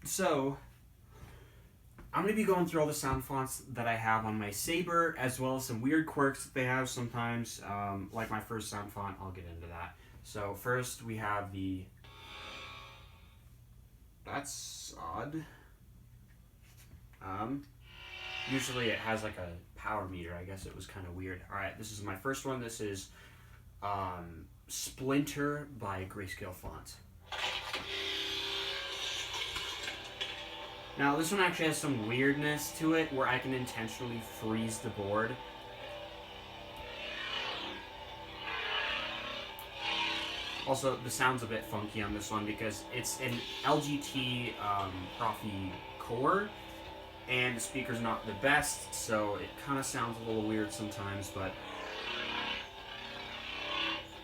So I'm going to be going through all the sound fonts that I have on my saber, as well as some weird quirks that they have sometimes. Like my first sound font, I'll get into that. So first we have the... That's odd. Usually it has like a power meter. I guess it was kind of weird. Alright, this is my first one. This is Splinter by Grayscale Font. Now this one actually has some weirdness to it where I can intentionally freeze the board. Also, the sound's a bit funky on this one because it's an LGT Proffie core, and the speaker's not the best, so it kind of sounds a little weird sometimes, but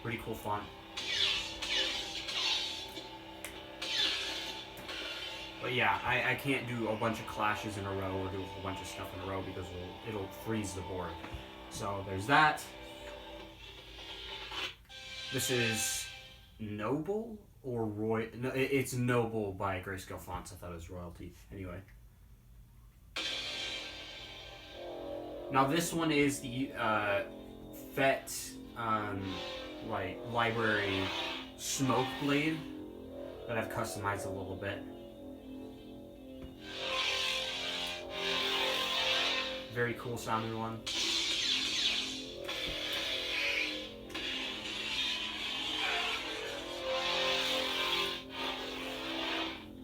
pretty cool font. But yeah, I can't do a bunch of clashes in a row or do a whole bunch of stuff in a row because it'll freeze the board. So there's that. This is Noble or Roy. No, it's Noble by Grayscale Fonts. I thought it was Royalty. Anyway. Now this one is the FET like library smoke blade that I've customized a little bit. Very cool sounding one.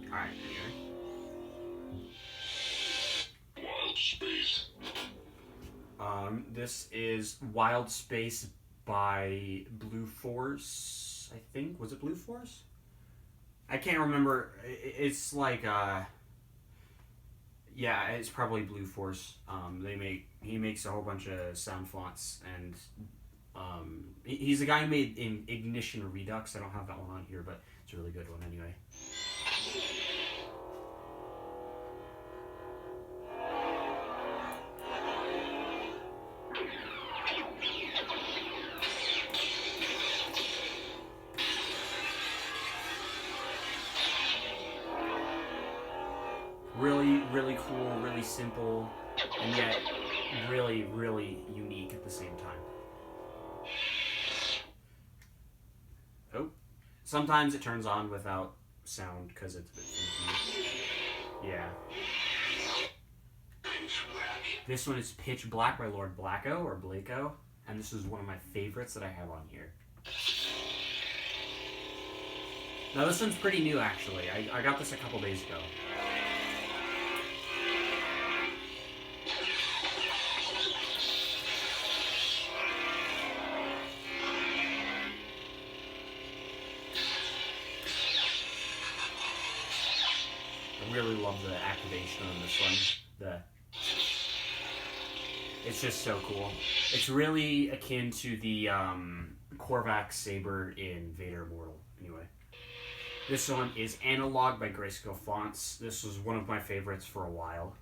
Alright, anyway. Wild Space. This is Wild Space by Blue Force, I think. Was it Blue Force? I can't remember. It's like, yeah, it's probably Blue Force. He makes a whole bunch of sound fonts, and he's the guy who made Ignition Redux. I don't have that one on here, but it's a really good one anyway. Really cool, really simple, and yet really, really unique at the same time. Oh, sometimes it turns on without sound because it's a bit funky. Yeah. This one is Pitch Black by Lord Blacko, or Blako, and this is one of my favorites that I have on here. Now this one's pretty new actually. I got this a couple days ago. I really love the activation on this one. It's just so cool. It's really akin to the Korvax saber in Vader Immortal. Anyway, this one is Analog by Grayscale Fonts. This was one of my favorites for a while.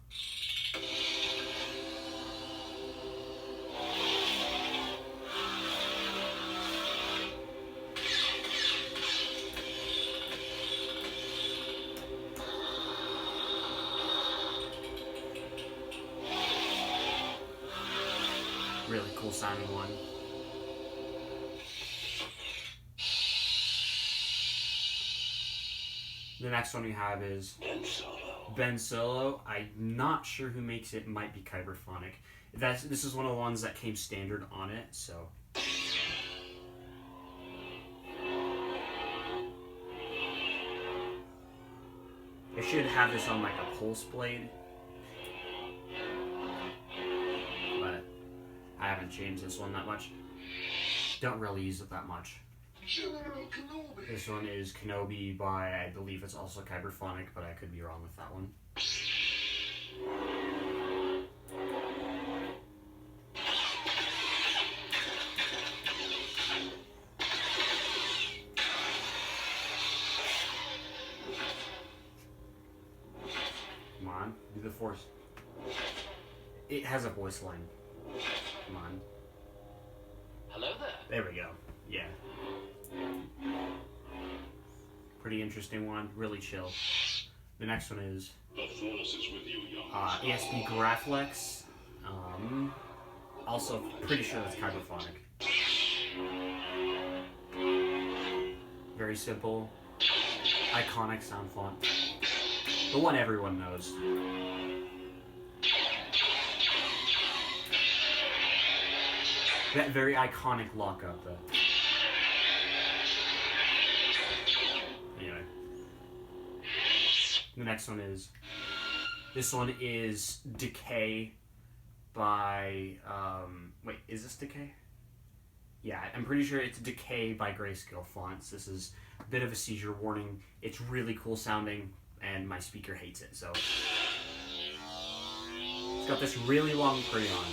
Really cool sounding one. The next one we have is Ben Solo. I'm not sure who makes it. Might be Kyberphonic. This is one of the ones that came standard on it, so. I should have this on like a pulse blade. I haven't changed this one that much. Don't really use it that much. This one is Kenobi by, I believe it's also Kyberphonic, but I could be wrong with that one. Come on, do the force. It has a voice line. Come on. Hello there. There we go. Yeah. Pretty interesting one. Really chill. The next one is The Force is with you, young ESP Graflex. Also, pretty sure that's Kyberphonic. Very simple, iconic sound font. The one everyone knows. That very iconic lockup, though. Anyway. The next one is... This one is Decay by... wait, is this Decay? Yeah, I'm pretty sure it's Decay by Grayscale Fonts. This is a bit of a seizure warning. It's really cool sounding, and my speaker hates it, so... It's got this really long prion.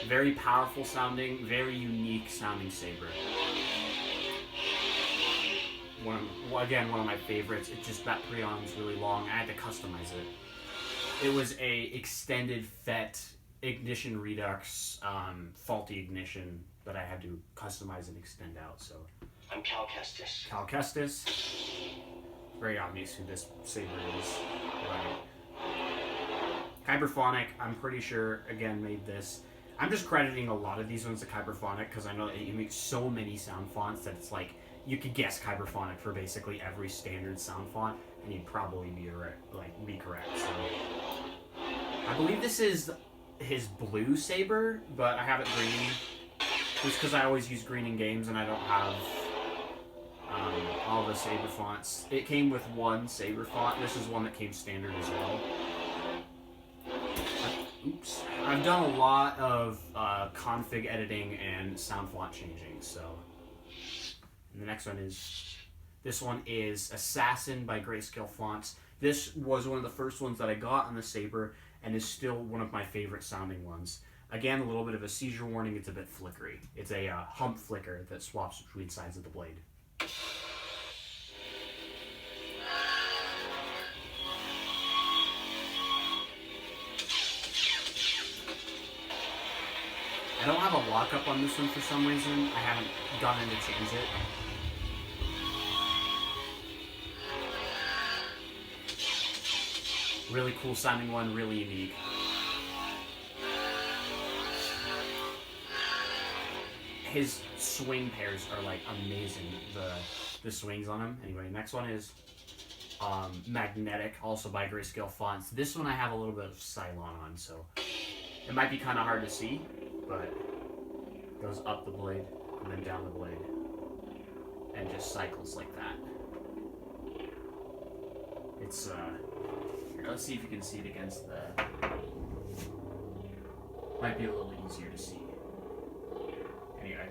Very powerful sounding, very unique sounding saber. Again, one of my favorites. It's just that prion's really long. I had to customize it. It was a extended FET ignition redux, faulty ignition that I had to customize and extend out. So I'm Cal Kestis. Cal Kestis. Very obvious who this saber is. Right. Kyberphonic, I'm pretty sure, again, made this. I'm just crediting a lot of these ones to Kyberphonic because I know that you make so many sound fonts that it's like you could guess Kyberphonic for basically every standard sound font, and you'd probably be correct. So I believe this is his blue saber, but I have it green just because I always use green in games and I don't have all the saber fonts. It came with one saber font. This is one that came standard as well. Oops. I've done a lot of config editing and sound font changing, so... And the next one is... This one is Assassin by Grayscale Fonts. This was one of the first ones that I got on the Saber, and is still one of my favorite sounding ones. Again, a little bit of a seizure warning, it's a bit flickery. It's a hump flicker that swaps between sides of the blade. I don't have a lockup on this one for some reason. I haven't gone in to change it. Really cool sounding one, really unique. His swing pairs are like amazing, the swings on him. Anyway, next one is Magnetic, also by Grayscale Fonts. This one I have a little bit of Cylon on, so it might be kind of hard to see, but it goes up the blade and then down the blade and just cycles like that. It's here, let's see if you can see it against the... Might be a little easier to see. Anyway,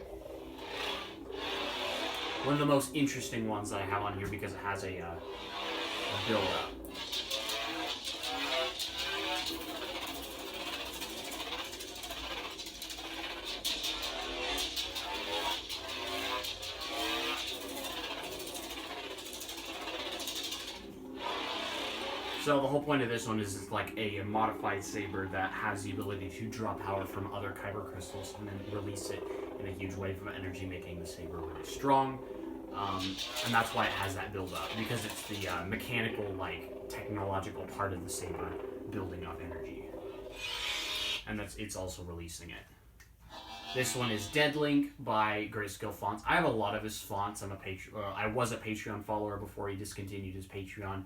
one of the most interesting ones that I have on here because it has a build up. So the whole point of this one is it's like a modified saber that has the ability to draw power from other kyber crystals and then release it in a huge wave of energy, making the saber really strong. And that's why it has that build up, because it's the mechanical, like, technological part of the saber building up energy. And it's also releasing it. This one is Deadlink by Grayscale Fonts. I have a lot of his fonts. I was a Patreon follower before he discontinued his Patreon.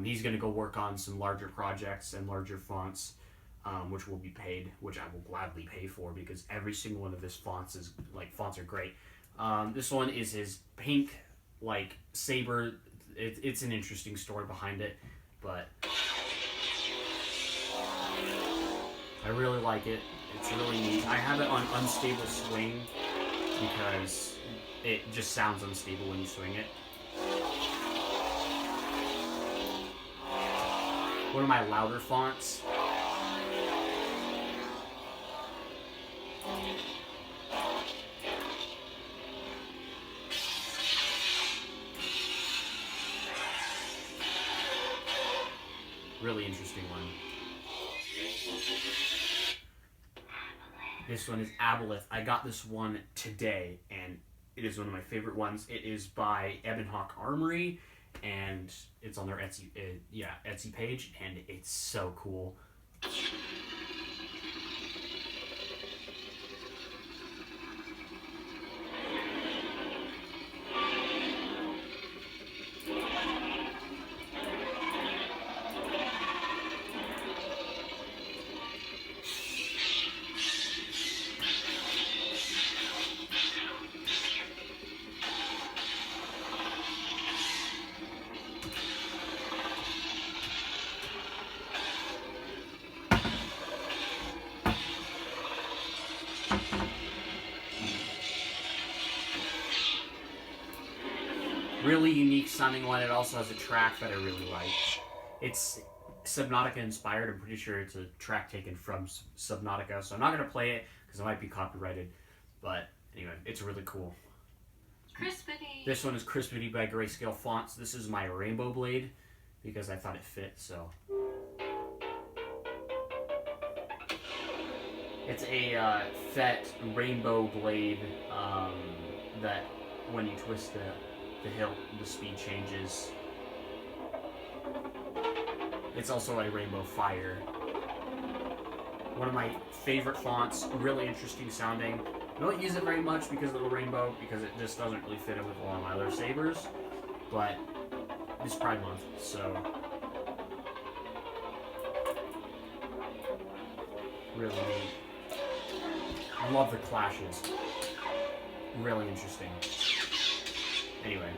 He's going to go work on some larger projects and larger fonts, which will be paid, which I will gladly pay for because every single one of his fonts are great. This one is his pink, like, saber. It's an interesting story behind it, but I really like it. It's really neat. I have it on unstable swing because it just sounds unstable when you swing it. one of my louder fonts. Really interesting one. This one is Aboleth. I got this one today, and it is one of my favorite ones. It is by Ebonhawk Armory, and it's on their Etsy page, and it's so cool. Really unique sounding one. It also has a track that I really like. It's Subnautica inspired. I'm pretty sure it's a track taken from Subnautica, so I'm not going to play it because it might be copyrighted. But anyway, it's really cool. Crispity. This one is Crispity by Grayscale Fonts. This is my Rainbow Blade because I thought it fit, so. It's a FET Rainbow Blade that when you twist the hilt, the speed changes. It's also a Rainbow Fire. One of my favorite fonts, really interesting sounding. I don't use it very much because of the rainbow, because it just doesn't really fit in with one of my other sabers. But it's Pride Month, so really neat. I love the clashes. Really interesting. Anyway,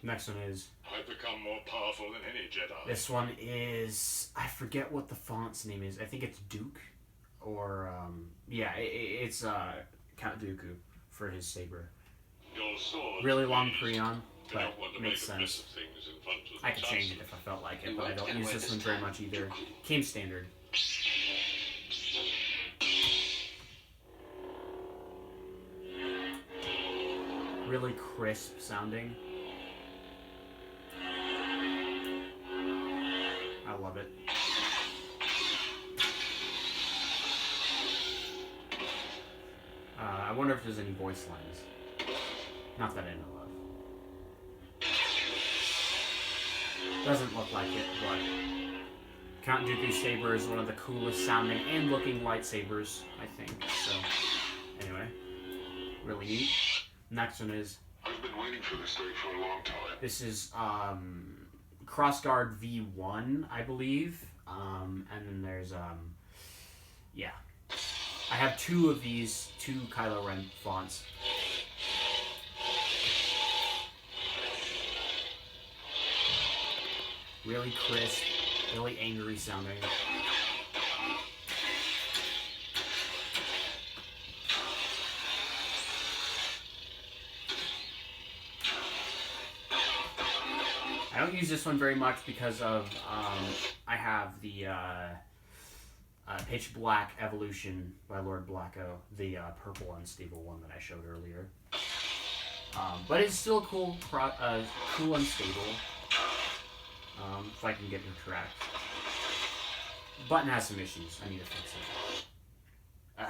next one is. I've become more powerful than any Jedi. This one is, I forget what the font's name is. I think it's Duke, or yeah, it's Count Dooku for his saber. Your sword. Really long Prion, Do but not want to makes make a mess sense. of things in front of I the could change it Chancellor. if I felt like it, but I don't use this one very much either. Came standard. Really crisp sounding. I love it. I wonder if there's any voice lines. Not that I know of. Doesn't look like it, but Count Dooku's saber is one of the coolest sounding and looking lightsabers, I think. So, anyway, really neat. Next one is. I've been waiting for this day for a long time. This is Crossguard V1, I believe. And then there's yeah. I have two of these, two Kylo Ren fonts. Really crisp, really angry sounding. I don't use this one very much because of I have the Pitch Black Evolution by Lord Blacko, the purple unstable one that I showed earlier. But it's still cool, cool unstable. If I can get it correct. Button has some issues. I need to fix it.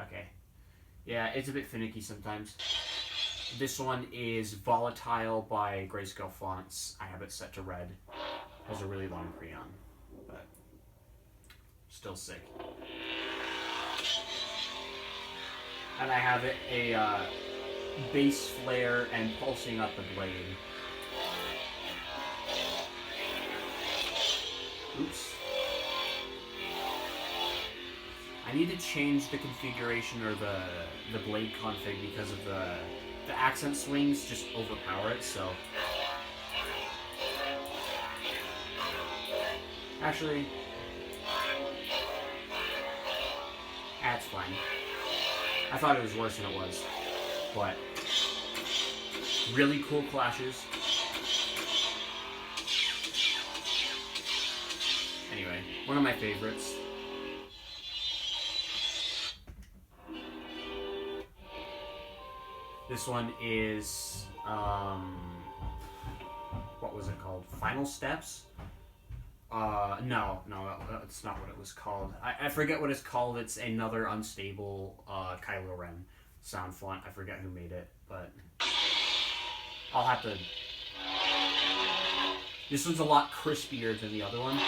Okay. Yeah, it's a bit finicky sometimes. This one is Volatile by Grayscale Fonts. I have it set to red. Has a really long Prion, but still sick. And I have it a bass flare and pulsing up the blade. Oops. I need to change the configuration or the blade config because of the accent swings just overpower it, so. Actually, that's fine. I thought it was worse than it was, but really cool clashes. One of my favorites. This one is, what was it called? Final Steps? No, that's not what it was called. I forget what it's called. It's another unstable Kylo Ren sound font. I forget who made it, but I'll have to... This one's a lot crispier than the other one.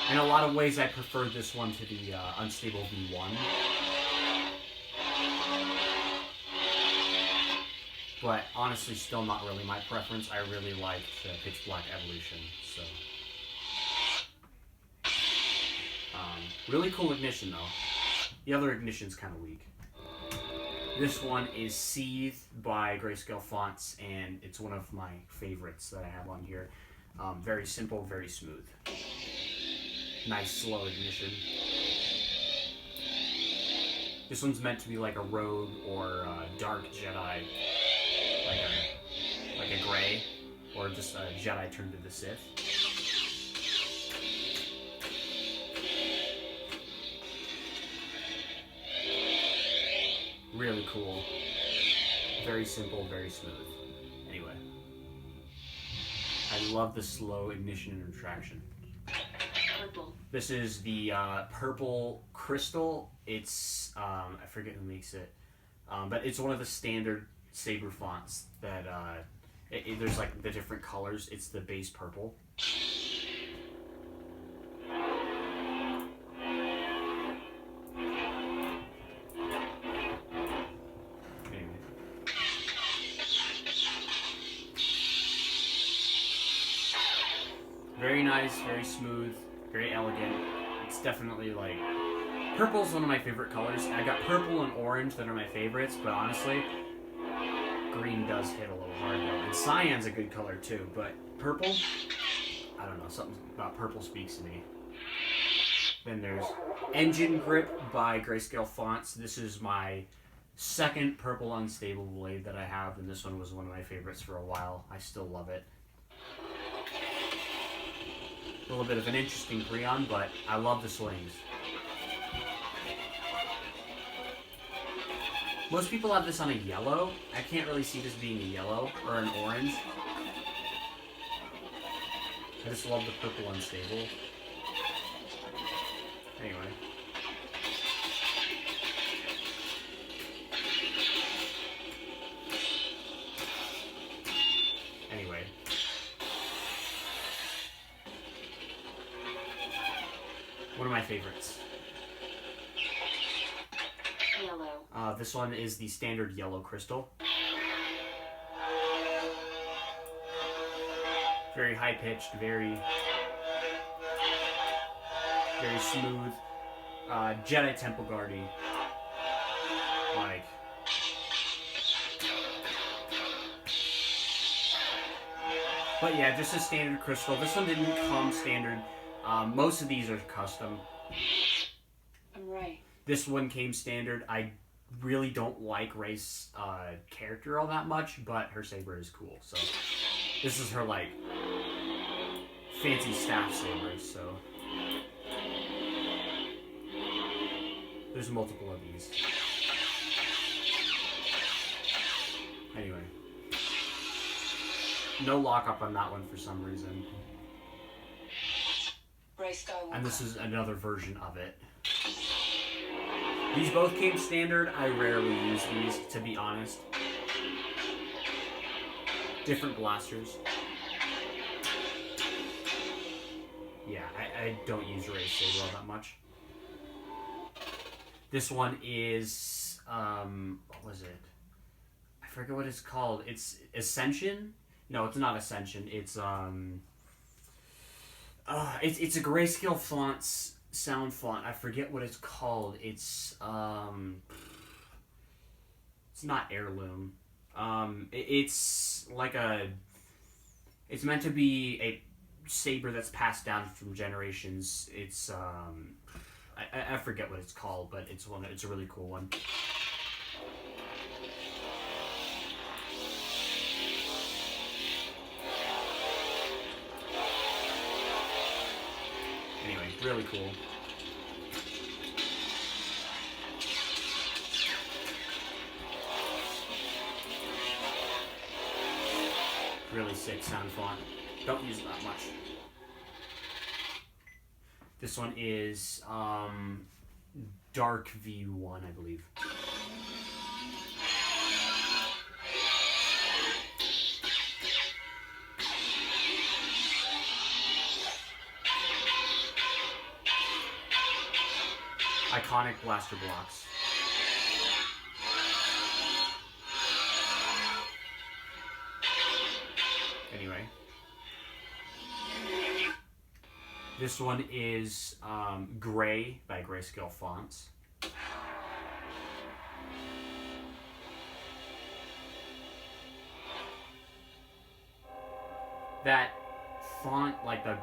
In a lot of ways, I prefer this one to the unstable V1. But honestly, still not really my preference. I really like the Pitch Black Evolution, so... really cool ignition, though. The other ignition's kind of weak. This one is Seethe by Grayscale Fonts, and it's one of my favorites that I have on here. Very simple, very smooth. Nice, slow ignition. This one's meant to be like a rogue or dark Jedi. Like a gray, or just a Jedi turned to the Sith. Really cool. Very simple, very smooth. Anyway. I love the slow ignition and retraction. Purple. This is the purple crystal. It's, I forget who makes it, but it's one of the standard saber fonts that, there's like the different colors. It's the base purple. Very nice, very smooth, very elegant. It's definitely like... Purple's one of my favorite colors. I got purple and orange that are my favorites, but honestly, green does hit a little hard though. And cyan's a good color too, but purple, I don't know, something about purple speaks to me. Then there's Engine Grip by Grayscale Fonts. This is my second purple unstable blade that I have, and this one was one of my favorites for a while. I still love it. A little bit of an interesting Prion, but I love the swings. Most people have this on a yellow. I can't really see this being a yellow or an orange. I just love the purple unstable. Anyway. One of my favorites. Yellow. This one is the standard yellow crystal. Very high pitched, very smooth. Jedi Temple Guardy. Like. But yeah, just a standard crystal. This one didn't come standard. Most of these are custom. I'm right. This one came standard. I really don't like Rey's character all that much, but her saber is cool. So this is her like fancy staff saber. So there's multiple of these. Anyway, no lockup on that one for some reason. And this is another version of it. These both came standard. I rarely use these, to be honest. Different blasters. Yeah, I don't use Rey's saber all that much. This one is, what was it? I forget what it's called. It's Ascension? No, it's not Ascension. It's a Grayscale Fonts sound font. I forget what it's called. It's not Heirloom. It's like it's meant to be a saber that's passed down from generations. It's I forget what it's called, but it's a really cool one. Really cool. Really sick sound font. Don't use it that much. This one is Dark V1, I believe. Iconic blaster blocks. Anyway. This one is Gray by Grayscale Fonts. That font, like the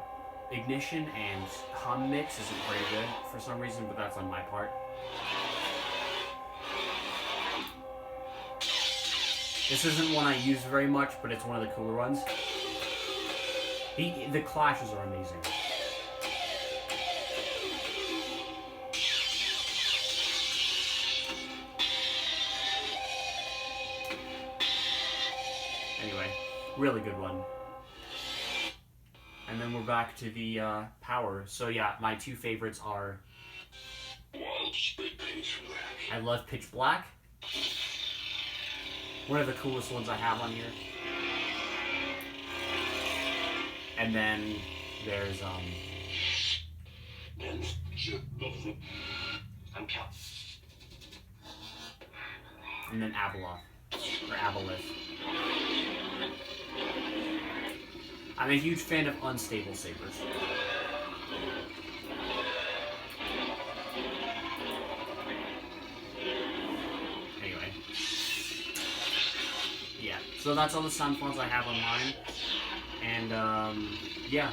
ignition and hum mix isn't very good for some reason, but that's on my part. This isn't one I use very much, but it's one of the cooler ones. The clashes are amazing. Anyway, really good one. And then we're back to the power. So yeah, my two favorites are... I love Pitch Black. One of the coolest ones I have on here. And then there's and then Abeloth or Aboleth. I'm a huge fan of unstable sabers. Anyway. Yeah, so that's all the sound fonts I have on mine. And, yeah.